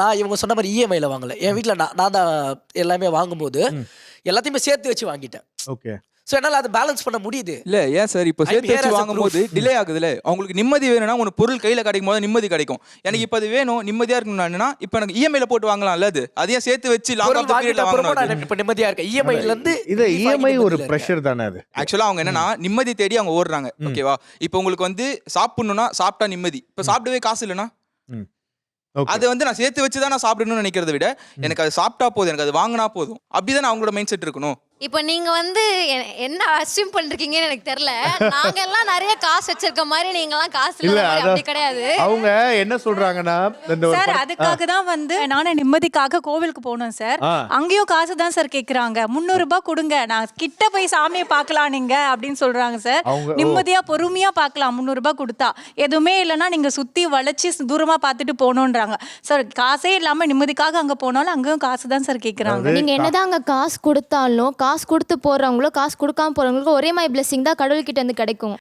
நான் இவங்க சொன்ன மாதிரி இஎம்ஐல வாங்கல. என் வீட்டில் நான் தான் எல்லாமே வாங்கும்போது எல்லாத்தையுமே சேர்த்து வச்சு வாங்கிட்டேன். ஓகே. ஸோ என்னால் அதை பேலன்ஸ் பண்ண முடியுது. இல்ல ஏன் சார் இப்போ சேர்த்து வச்சு வாங்கும்போது டிலே ஆகுதுல்ல. அவங்களுக்கு நிம்மதி வேணும்னா உனக்கு பொருள் கையில் கிடைக்கும் போது நிம்மதி கிடைக்கும். எனக்கு இப்போ அது வேணும் நிம்மதியா இருக்கணும்னா இப்போ எனக்கு இஎம்ஐல போட்டு வாங்கலாம்ல. அது அதையும் சேர்த்து வச்சு லாங் ஆஃப் பீரியட்ல வாங்கணும். இப்போ நிம்மதியா இருக்கேன். இஎம்ஐல இருந்து இது இஎம்ஐ ஒரு பிரஷர் தானே அது. ஆக்சுவலா அவங்க என்னன்னா நிம்மதி தேடி அவங்க ஓடுறாங்க. ஓகேவா? இப்போ உங்களுக்கு வந்து சாப்பிடணும்னா சாப்பிட்டா நிம்மதி. இப்போ சாப்பிடவே காசு இல்லைன்னா அது வந்து நான் சேர்த்து வச்சு தான் நான் சாப்பிடணும்னு நினைக்கிறத விட எனக்கு அது சாப்பிட்டா போதும், எனக்கு அது வாங்கினா போதும், அப்படிதான் அவங்களோட மைண்ட் செட் இருக்கணும். இப்போ நீங்க வந்து என்ன அஸ்யூம் பண்ணிருக்கீங்கன்னு எனக்கு தெரியல. நாங்க எல்லாம் நிறைய காசு வச்சிருக்க மாதிரி நீங்க எல்லாம் காசு இல்ல அப்படி கிடையாது. அவங்க என்ன சொல்றாங்கன்னா சார் அதுக்காக தான் வந்து நானே நிம்மதிக்காக கோவிலுக்கு போனோம் சார். அங்கேயும் காசு தான் சார் கேக்குறாங்க. 300 ரூபாய் கொடுங்க, நான் கிட்ட போய் சாமியை பார்க்கலாம் நீங்க அப்படின்னு சொல்றாங்க சார். நிம்மதியா பொறுமையா பார்க்கலாம் 300 ரூபாய் கொடுத்தா. எதுவுமே இல்லைன்னா நீங்க சுத்தி வளைச்சு தூரமா பார்த்துட்டு போகணுன்றாங்க சார். காசே இல்லாம நிம்மதிக்காக அங்க போனாலும் அங்கேயும் காசு தான் சார் கேக்குறாங்க. நீங்க என்னதான் அங்க காசு கொடுத்தாலும் காசு கொடுத்து போறவங்களோ காசு கொடுக்காம போறவங்களுக்கும் ஒரே மாதிரி பிளெஸிங் தான் கடவுள்கிட்ட இருந்து கிடைக்கும்.